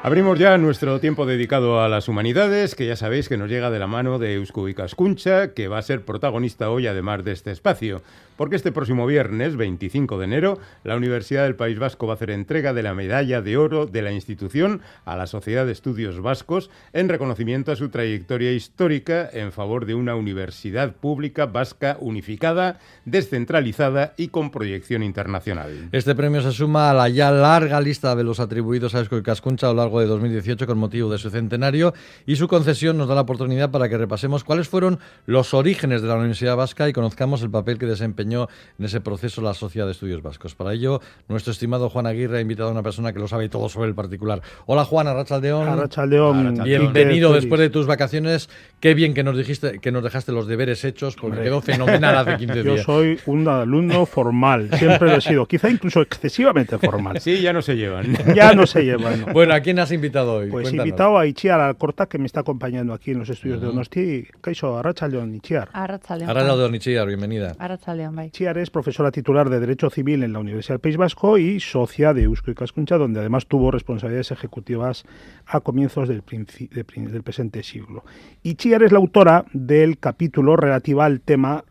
Abrimos ya nuestro tiempo dedicado a las humanidades, que ya sabéis que nos llega de la mano de Eusko Ikaskuntza, que va a ser protagonista hoy además de este espacio, porque este próximo viernes, 25 de enero, la Universidad del País Vasco va a hacer entrega de la medalla de oro de la institución a la Sociedad de Estudios Vascos en reconocimiento a su trayectoria histórica en favor de una universidad pública vasca unificada, descentralizada y con proyección internacional. Este premio se suma a la ya larga lista de los atribuidos a Eusko Ikaskuntza a lo largo de 2018 con motivo de su centenario, y su concesión nos da la oportunidad para que repasemos cuáles fueron los orígenes de la Universidad Vasca y conozcamos el papel que desempeñó en ese proceso la Sociedad de Estudios Vascos. Para ello, nuestro estimado Juan Aguirre ha invitado a una persona que lo sabe todo sobre el particular. Hola Juan, Arratsaldeon. Arratsaldeon. Bienvenido después de tus vacaciones. Qué bien que nos dejaste los deberes hechos, porque quedó fenomenal hace 15 días. Yo soy un alumno formal, siempre lo he sido, quizá incluso excesivamente formal. Sí, ya no se llevan. Ya no se llevan. ¿No? Bueno, ¿a quién has invitado hoy? Pues Cuéntanos. he invitado a Itziar Alcorta, que me está acompañando aquí en los estudios de Donosti. Kaixo, Arratsaldeon, Itziar. Arratsaldeon, Itziar, bienvenida. Arratsaldeon, bai. Itziar es profesora titular de Derecho Civil en la Universidad del País Vasco y socia de Eusko Ikaskuntza, donde además tuvo responsabilidades ejecutivas a comienzos del presente siglo. Itziar es la autora del capítulo relativo al tema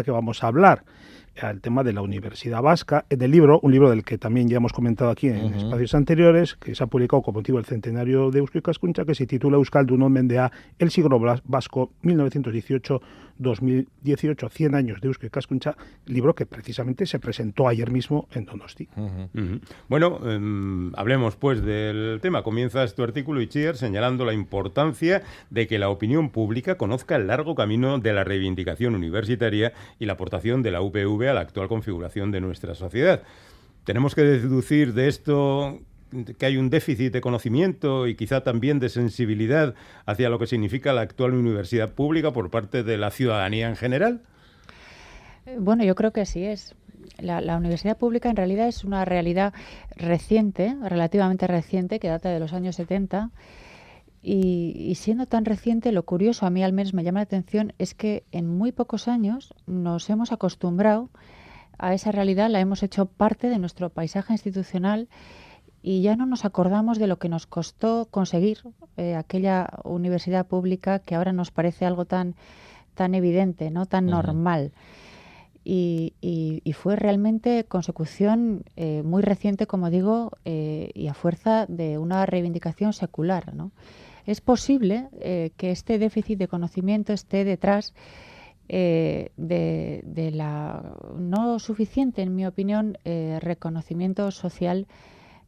que vamos a hablar, al tema de la Universidad Vasca, en el libro, un libro del que también ya hemos comentado aquí en espacios anteriores, que se ha publicado con motivo del centenario de Eusko Ikaskuntza, que se titula Euskaldun Mendea, el siglo vasco 1918-2018, 100 años de Eusko Ikaskuntza, libro que precisamente se presentó ayer mismo en Donosti. Bueno, hablemos pues del tema. Comienzas tu artículo, Itziar, señalando la importancia de que la opinión pública conozca el largo camino de la reivindicación universitaria y la aportación de la UPV a la actual configuración de nuestra sociedad. Tenemos que deducir de esto que hay un déficit de conocimiento y quizá también de sensibilidad hacia lo que significa la actual universidad pública por parte de la ciudadanía en general. Bueno, yo creo que así es. La universidad pública en realidad es una realidad reciente, relativamente reciente, que data de los años 70. Y siendo tan reciente, lo curioso, a mí al menos me llama la atención, es que en muy pocos años nos hemos acostumbrado a esa realidad, la hemos hecho parte de nuestro paisaje institucional y ya no nos acordamos de lo que nos costó conseguir aquella universidad pública que ahora nos parece algo tan evidente, ¿no? Tan normal. Y fue realmente consecución muy reciente, como digo, y a fuerza de una reivindicación secular, ¿no? Es posible que este déficit de conocimiento esté detrás de la no suficiente, en mi opinión, reconocimiento social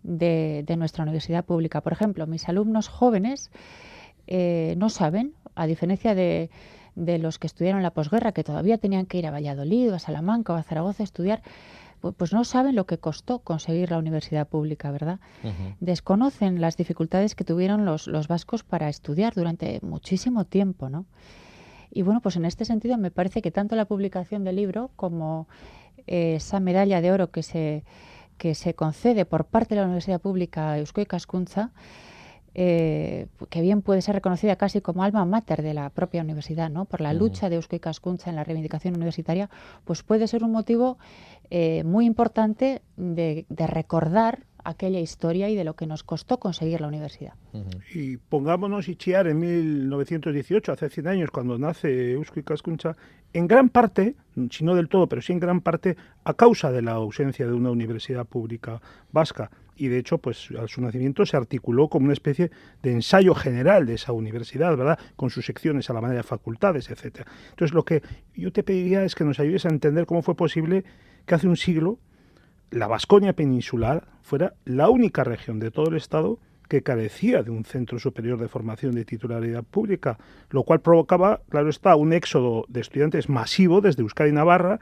de nuestra universidad pública. Por ejemplo, mis alumnos jóvenes no saben, a diferencia de los que estudiaron la posguerra, que todavía tenían que ir a Valladolid o a Salamanca o a Zaragoza a estudiar, pues no saben lo que costó conseguir la universidad pública, ¿verdad? Desconocen las dificultades que tuvieron los vascos para estudiar durante muchísimo tiempo, ¿no? Y bueno, pues en este sentido me parece que tanto la publicación del libro como esa medalla de oro que se concede por parte de la Universidad Pública Eusko Ikaskuntza, que bien puede ser reconocida casi como alma mater de la propia universidad, ¿no? Por la lucha de Eusko Ikaskuntza en la reivindicación universitaria, pues puede ser un motivo muy importante de recordar aquella historia y de lo que nos costó conseguir la universidad. Y pongámonos, Itziar, en 1918, hace 100 años, cuando nace Eusko Ikaskuntza, en gran parte, si no del todo, pero sí en gran parte, a causa de la ausencia de una universidad pública vasca. Y de hecho, pues a su nacimiento se articuló como una especie de ensayo general de esa universidad, ¿verdad? Con sus secciones a la manera de facultades, etcétera. Entonces, lo que yo te pediría es que nos ayudes a entender cómo fue posible que hace un siglo la Vasconia peninsular fuera la única región de todo el Estado que carecía de un centro superior de formación de titularidad pública, lo cual provocaba, claro está, un éxodo de estudiantes masivo desde Euskadi y Navarra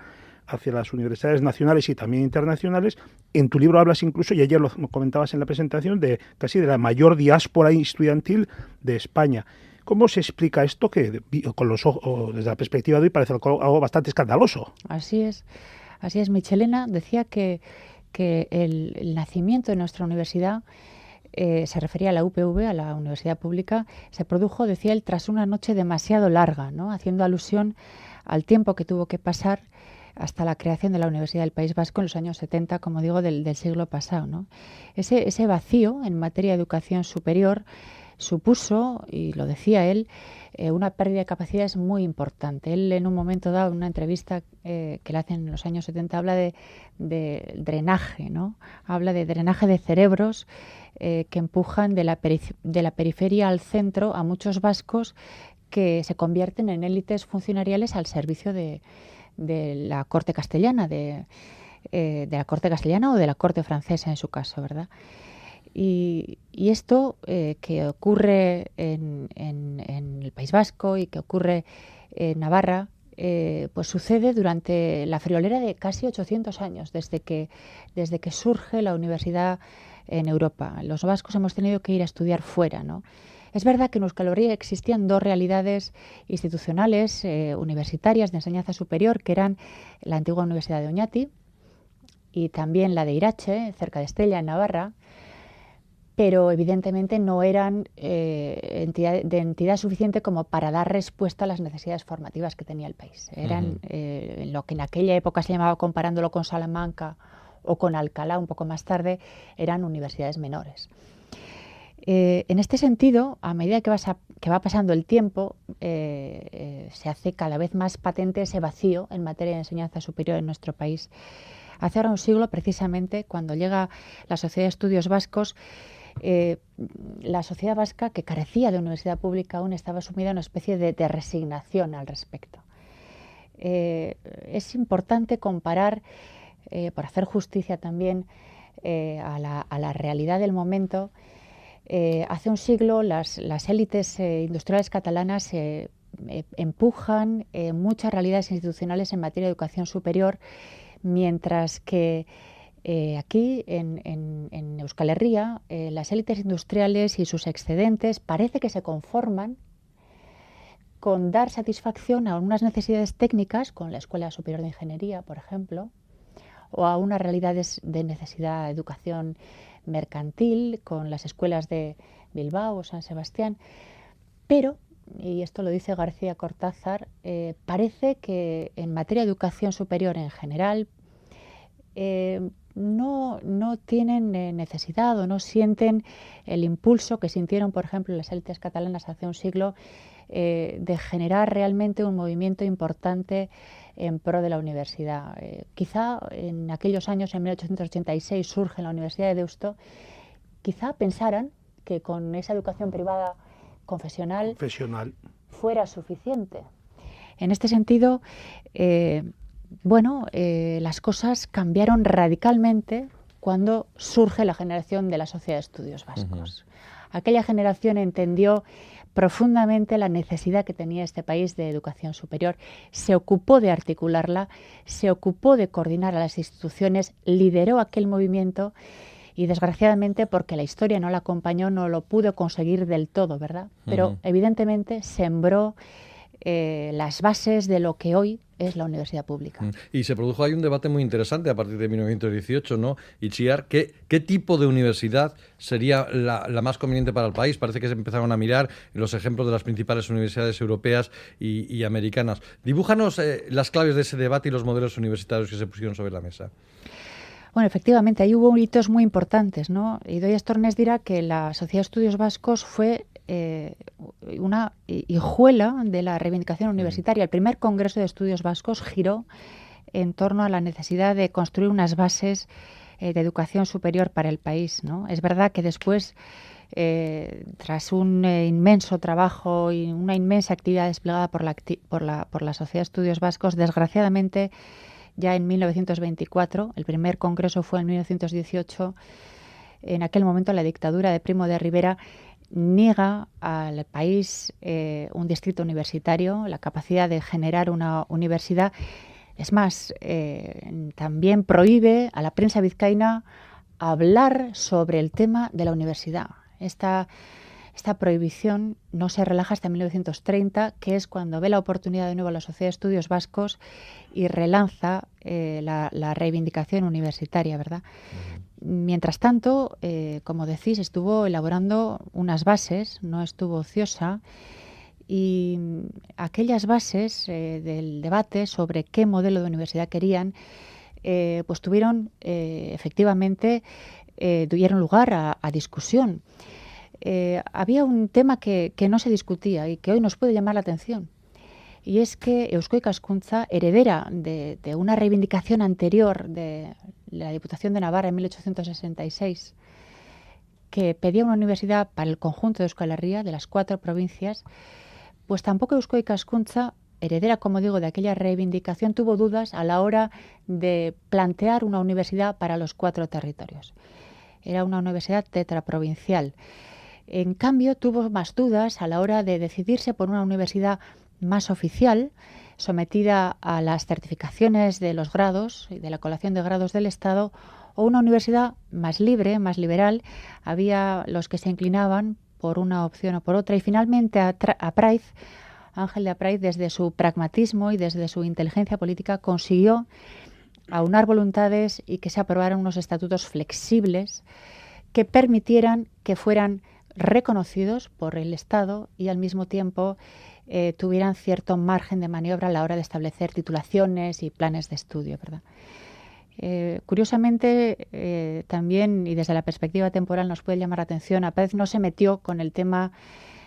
hacia las universidades nacionales y también internacionales. En tu libro hablas incluso, y ayer lo comentabas en la presentación, de casi de la mayor diáspora estudiantil de España. ¿Cómo se explica esto que con los ojos, desde la perspectiva de hoy, parece algo bastante escandaloso? Así es. Michelena decía que el nacimiento de nuestra universidad, se refería a la UPV, a la Universidad Pública, se produjo, decía él, tras una noche demasiado larga, ¿no? Haciendo alusión al tiempo que tuvo que pasar hasta la creación de la Universidad del País Vasco en los años 70, como digo, del siglo pasado, ¿no? Ese vacío en materia de educación superior supuso, y lo decía él, una pérdida de capacidades muy importante. Él en un momento dado, en una entrevista que le hacen en los años 70, habla de drenaje, ¿no? Habla de drenaje de cerebros que empujan de la periferia al centro a muchos vascos que se convierten en élites funcionariales al servicio de la corte castellana, de la corte castellana o de la corte francesa en su caso, ¿verdad? Y esto que ocurre en el País Vasco y que ocurre en Navarra, pues sucede durante la friolera de casi 800 años, desde que surge la universidad en Europa. Los vascos hemos tenido que ir a estudiar fuera, ¿no? Es verdad que en Euskal Herria existían dos realidades institucionales universitarias de enseñanza superior, que eran la antigua Universidad de Oñati y también la de Irache, cerca de Estella, en Navarra, pero evidentemente no eran de entidad suficiente como para dar respuesta a las necesidades formativas que tenía el país. Eran lo que en aquella época se llamaba, comparándolo con Salamanca o con Alcalá un poco más tarde, eran universidades menores. En este sentido, a medida que va pasando el tiempo, se hace cada vez más patente ese vacío en materia de enseñanza superior en nuestro país. Hace ahora un siglo, precisamente, cuando llega la Sociedad de Estudios Vascos, la sociedad vasca, que carecía de universidad pública aún, estaba sumida en una especie de resignación al respecto. Es importante comparar, por hacer justicia también a la realidad del momento. Hace un siglo las élites industriales catalanas empujan muchas realidades institucionales en materia de educación superior, mientras que aquí en Euskal Herria las élites industriales y sus excedentes parece que se conforman con dar satisfacción a unas necesidades técnicas, con la Escuela Superior de Ingeniería, por ejemplo, o a unas realidades de necesidad de educación mercantil, con las escuelas de Bilbao o San Sebastián, pero, y esto lo dice García Cortázar, parece que en materia de educación superior en general no tienen necesidad o no sienten el impulso que sintieron, por ejemplo, las élites catalanas hace un siglo, de generar realmente un movimiento importante en pro de la universidad. Quizá en aquellos años, en 1886, surge la Universidad de Deusto, quizá pensaran que con esa educación privada confesional fuera suficiente. En este sentido, las cosas cambiaron radicalmente cuando surge la generación de la Sociedad de Estudios Vascos. Aquella generación entendió profundamente la necesidad que tenía este país de educación superior, se ocupó de articularla, se ocupó de coordinar a las instituciones, lideró aquel movimiento y, desgraciadamente, porque la historia no la acompañó, no lo pudo conseguir del todo, ¿verdad? Pero evidentemente sembró las bases de lo que hoy es la universidad pública. Y se produjo ahí un debate muy interesante a partir de 1918, ¿no? Itziar, ¿qué tipo de universidad sería la más conveniente para el país? Parece que se empezaron a mirar los ejemplos de las principales universidades europeas y americanas. Dibújanos las claves de ese debate y los modelos universitarios que se pusieron sobre la mesa. Bueno, efectivamente, ahí hubo hitos muy importantes, ¿no? Idoia Stornes dirá que la Sociedad de Estudios Vascos fue una hijuela de la reivindicación universitaria. El primer Congreso de Estudios Vascos giró en torno a la necesidad de construir unas bases de educación superior para el país, ¿no? Es verdad que después, tras un inmenso trabajo y una inmensa actividad desplegada por la Sociedad de Estudios Vascos, desgraciadamente, ya en 1924, el primer congreso fue en 1918, en aquel momento la dictadura de Primo de Rivera niega al país un distrito universitario, la capacidad de generar una universidad. Es más, también prohíbe a la prensa vizcaína hablar sobre el tema de la universidad. Esta prohibición no se relaja hasta 1930, que es cuando ve la oportunidad de nuevo la Sociedad de Estudios Vascos y relanza la reivindicación universitaria, ¿verdad? Mientras tanto, como decís, estuvo elaborando unas bases, no estuvo ociosa, y aquellas bases del debate sobre qué modelo de universidad querían, pues tuvieron efectivamente, dieron lugar a discusión. Había un tema que no se discutía y que hoy nos puede llamar la atención. Y es que Eusko Ikaskuntza, heredera de una reivindicación anterior de la Diputación de Navarra en 1866, que pedía una universidad para el conjunto de Euskal Herria, de las 4 provincias, pues tampoco Eusko Ikaskuntza, heredera, como digo, de aquella reivindicación, tuvo dudas a la hora de plantear una universidad para los 4 territorios. Era una universidad tetraprovincial. En cambio, tuvo más dudas a la hora de decidirse por una universidad más oficial, sometida a las certificaciones de los grados y de la colación de grados del Estado, o una universidad más libre, más liberal. Había los que se inclinaban por una opción o por otra, y finalmente Ángel de Apraiz, desde su pragmatismo y desde su inteligencia política, consiguió aunar voluntades y que se aprobaran unos estatutos flexibles que permitieran que fueran reconocidos por el Estado y al mismo tiempo tuvieran cierto margen de maniobra a la hora de establecer titulaciones y planes de estudio, ¿verdad? Curiosamente, también, y desde la perspectiva temporal nos puede llamar la atención, Apraiz no se metió con el tema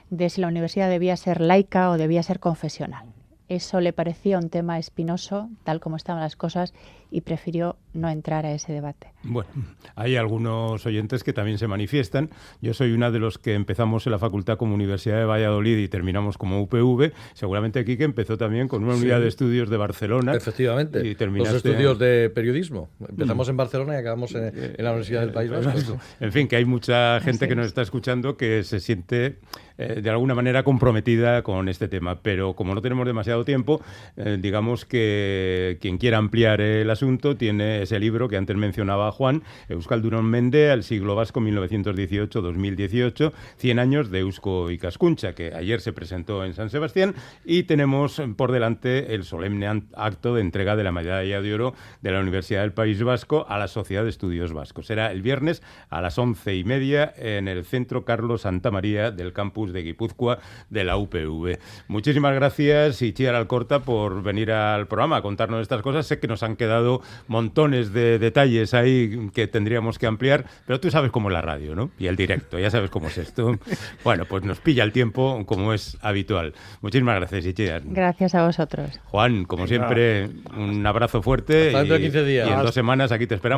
de si la universidad debía ser laica o debía ser confesional. Eso le parecía un tema espinoso, tal como estaban las cosas, y prefirió no entrar a ese debate. Bueno, hay algunos oyentes que también se manifiestan. Yo soy una de los que empezamos en la facultad como Universidad de Valladolid y terminamos como UPV. Seguramente Quique empezó también con una unidad de estudios de Barcelona. Efectivamente, y terminaste... los estudios de periodismo. Empezamos en Barcelona y acabamos en la Universidad del País Vasco. En fin, que hay mucha gente que nos está escuchando que se siente de alguna manera comprometida con este tema, pero como no tenemos demasiado tiempo, digamos que quien quiera ampliar el asunto tiene ese libro que antes mencionaba Juan, Euskaldunon Mendea, el siglo vasco 1918-2018, 100 años de Eusko Ikaskuntza, que ayer se presentó en San Sebastián, y tenemos por delante el solemne acto de entrega de la medalla de oro de la Universidad del País Vasco a la Sociedad de Estudios Vascos. Será el viernes a las 11:30 en el Centro Carlos Santamaría del campus de Guipúzcoa de la UPV. Muchísimas gracias, Itziar Alcorta, por venir al programa a contarnos estas cosas. Sé que nos han quedado montones de detalles ahí que tendríamos que ampliar, pero tú sabes cómo es la radio, ¿no? Y el directo, ya sabes cómo es esto. Bueno, pues nos pilla el tiempo como es habitual. Muchísimas gracias, Itziar. Gracias a vosotros. Juan, como siempre, un abrazo fuerte. Hasta dentro de 15 días. Y en 2 semanas aquí te esperamos.